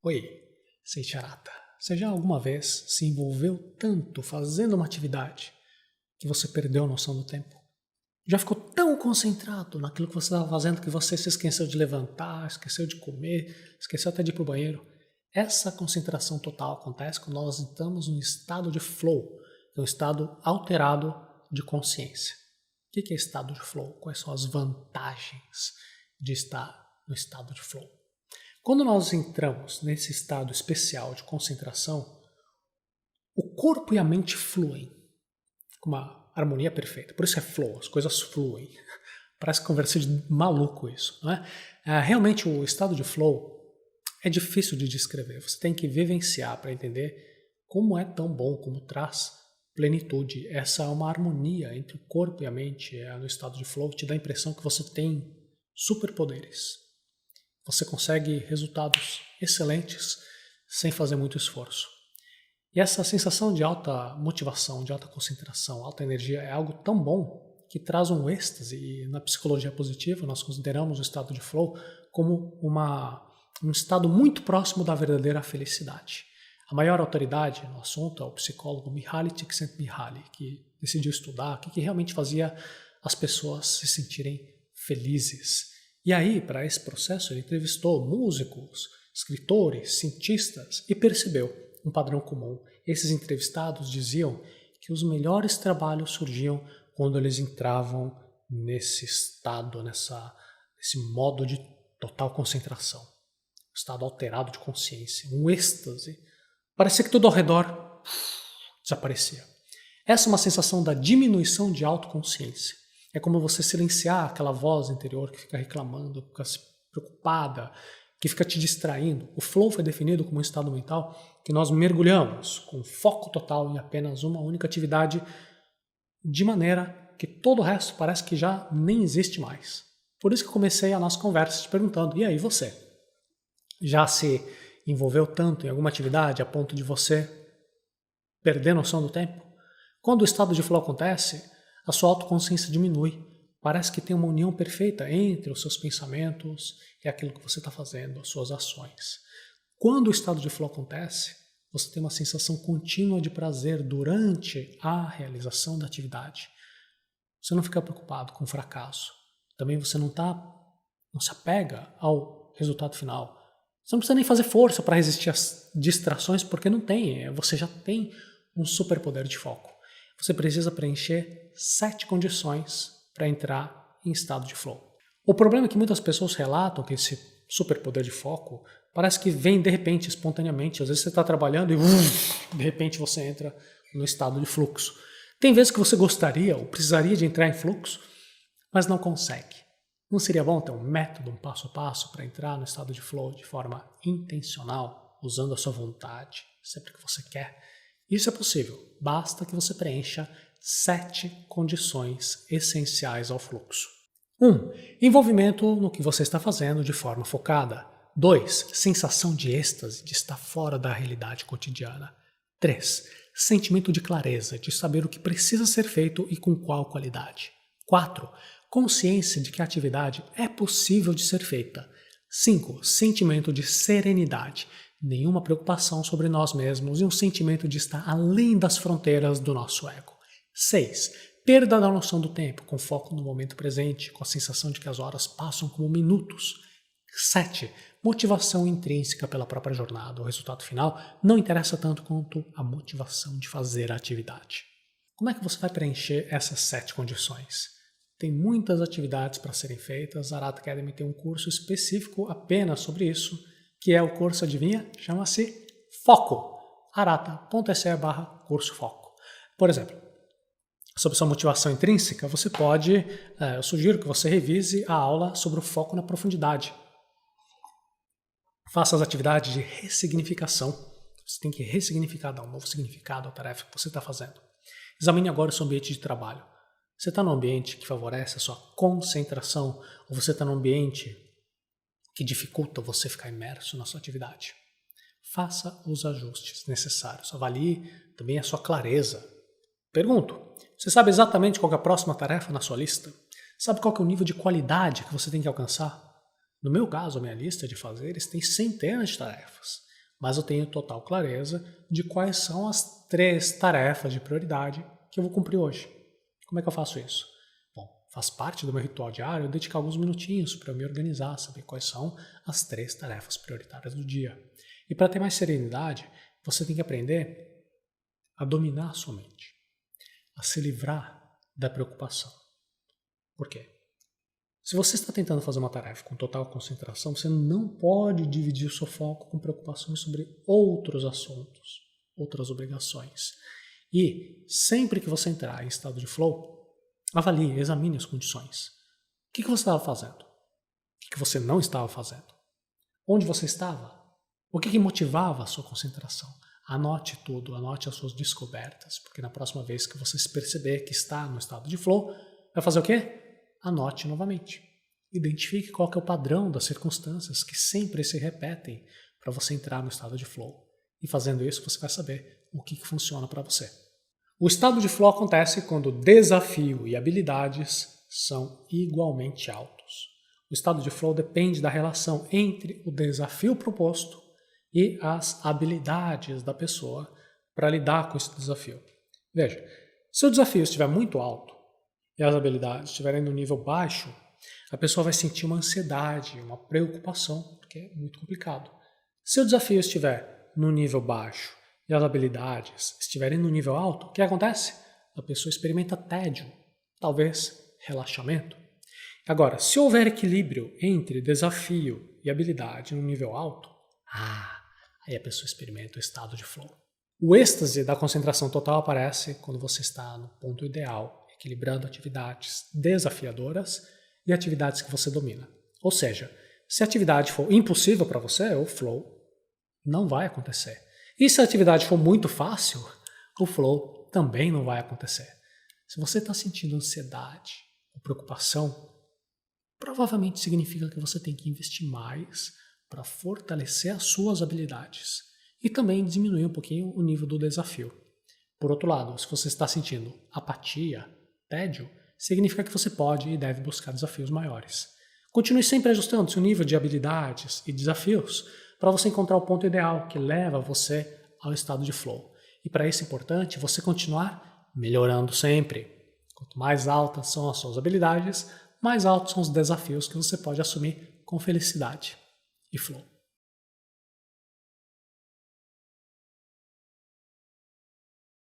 Oi, sei Charata. Você já alguma vez se envolveu tanto fazendo uma atividade que você perdeu a noção do tempo? Já ficou tão concentrado naquilo que você estava fazendo que você se esqueceu de levantar, esqueceu de comer, esqueceu até de ir para o banheiro? Essa concentração total acontece quando nós estamos no estado de flow, que é um estado alterado de consciência. O que é estado de flow? Quais são as vantagens de estar no estado de flow? Quando nós entramos nesse estado especial de concentração, o corpo e a mente fluem com uma harmonia perfeita. Por isso é flow, as coisas fluem. Parece conversa de maluco isso, não é? Realmente o estado de flow é difícil de descrever. Você tem que vivenciar para entender como é tão bom, como traz plenitude. Essa é uma harmonia entre o corpo e a mente no estado de flow, te dá a impressão que você tem superpoderes. Você consegue resultados excelentes sem fazer muito esforço. E essa sensação de alta motivação, de alta concentração, alta energia é algo tão bom que traz um êxtase. E na psicologia positiva nós consideramos o estado de flow como um estado muito próximo da verdadeira felicidade. A maior autoridade no assunto é o psicólogo Mihaly Csikszentmihalyi, que decidiu estudar o que realmente fazia as pessoas se sentirem felizes. E aí, para esse processo, ele entrevistou músicos, escritores, cientistas e percebeu um padrão comum. Esses entrevistados diziam que os melhores trabalhos surgiam quando eles entravam nesse estado, nesse modo de total concentração, um estado alterado de consciência, um êxtase. Parecia que tudo ao redor desaparecia. Essa é uma sensação da diminuição de autoconsciência. É como você silenciar aquela voz interior que fica reclamando, que fica preocupada, que fica te distraindo. O flow foi definido como um estado mental que nós mergulhamos com foco total em apenas uma única atividade, de maneira que todo o resto parece que já nem existe mais. Por isso que eu comecei a nossa conversa te perguntando, e aí você? Já se envolveu tanto em alguma atividade a ponto de você perder a noção do tempo? Quando o estado de flow acontece, a sua autoconsciência diminui. Parece que tem uma união perfeita entre os seus pensamentos e aquilo que você está fazendo, as suas ações. Quando o estado de flow acontece, você tem uma sensação contínua de prazer durante a realização da atividade. Você não fica preocupado com o fracasso. Também você não se apega ao resultado final. Você não precisa nem fazer força para resistir às distrações, porque não tem. Você já tem um superpoder de foco. Você precisa preencher 7 condições para entrar em estado de flow. O problema é que muitas pessoas relatam que esse superpoder de foco parece que vem de repente, espontaneamente. Às vezes você está trabalhando e de repente você entra no estado de fluxo. Tem vezes que você gostaria ou precisaria de entrar em fluxo, mas não consegue. Não seria bom ter um método, um passo a passo para entrar no estado de flow de forma intencional, usando a sua vontade, sempre que você quer? Isso é possível, basta que você preencha 7 condições essenciais ao fluxo. 1. Envolvimento no que você está fazendo de forma focada. 2. Sensação de êxtase, de estar fora da realidade cotidiana. 3. Sentimento de clareza, de saber o que precisa ser feito e com qual qualidade. 4. Consciência de que a atividade é possível de ser feita. 5. Sentimento de serenidade, nenhuma preocupação sobre nós mesmos e um sentimento de estar além das fronteiras do nosso ego. 6. Perda da noção do tempo, com foco no momento presente, com a sensação de que as horas passam como minutos. 7. Motivação intrínseca pela própria jornada. O resultado final não interessa tanto quanto a motivação de fazer a atividade. Como é que você vai preencher essas 7 condições? Tem muitas atividades para serem feitas. A Arata Academy tem um curso específico apenas sobre isso, que é o curso, adivinha? Chama-se Foco. arata.se/curso Foco. Por exemplo, sobre sua motivação intrínseca, você pode, eu sugiro que você revise a aula sobre o foco na profundidade. Faça as atividades de ressignificação. Você tem que ressignificar, dar um novo significado à tarefa que você está fazendo. Examine agora o seu ambiente de trabalho. Você está num ambiente que favorece a sua concentração ou você está num ambiente que dificulta você ficar imerso na sua atividade? Faça os ajustes necessários. Avalie também a sua clareza. Pergunto, você sabe exatamente qual é a próxima tarefa na sua lista? Sabe qual é o nível de qualidade que você tem que alcançar? No meu caso, a minha lista de fazeres tem centenas de tarefas. mas eu tenho total clareza de quais são as 3 tarefas de prioridade que eu vou cumprir hoje. Como é que eu faço isso? Bom, faz parte do meu ritual diário eu dedicar alguns minutinhos para me organizar, saber quais são as 3 tarefas prioritárias do dia. E para ter mais serenidade, você tem que aprender a dominar a sua mente, a se livrar da preocupação. Por quê? Se você está tentando fazer uma tarefa com total concentração, você não pode dividir o seu foco com preocupações sobre outros assuntos, outras obrigações. E sempre que você entrar em estado de flow, avalie, examine as condições. O que você estava fazendo? O que você não estava fazendo? Onde você estava? O que motivava a sua concentração? Anote tudo, anote as suas descobertas, porque na próxima vez que você se perceber que está no estado de flow, vai fazer o quê? Anote novamente. Identifique qual que é o padrão das circunstâncias que sempre se repetem para você entrar no estado de flow. E fazendo isso, você vai saber o que funciona para você. O estado de flow acontece quando desafio e habilidades são igualmente altos. O estado de flow depende da relação entre o desafio proposto e as habilidades da pessoa para lidar com esse desafio. Veja, se o desafio estiver muito alto e as habilidades estiverem no nível baixo, a pessoa vai sentir uma ansiedade, uma preocupação, porque é muito complicado. Se o desafio estiver no nível baixo e as habilidades estiverem no nível alto, o que acontece? A pessoa experimenta tédio, talvez relaxamento. Agora, se houver equilíbrio entre desafio e habilidade no nível alto, aí a pessoa experimenta o estado de flow. O êxtase da concentração total aparece quando você está no ponto ideal, equilibrando atividades desafiadoras e atividades que você domina. Ou seja, se a atividade for impossível para você, o flow não vai acontecer. E se a atividade for muito fácil, o flow também não vai acontecer. Se você está sentindo ansiedade ou preocupação, provavelmente significa que você tem que investir mais para fortalecer as suas habilidades e também diminuir um pouquinho o nível do desafio. Por outro lado, se você está sentindo apatia, tédio, significa que você pode e deve buscar desafios maiores. Continue sempre ajustando seu nível de habilidades e desafios para você encontrar o ponto ideal que leva você ao estado de flow. E para isso é importante você continuar melhorando sempre. Quanto mais altas são as suas habilidades, mais altos são os desafios que você pode assumir com felicidade e flow.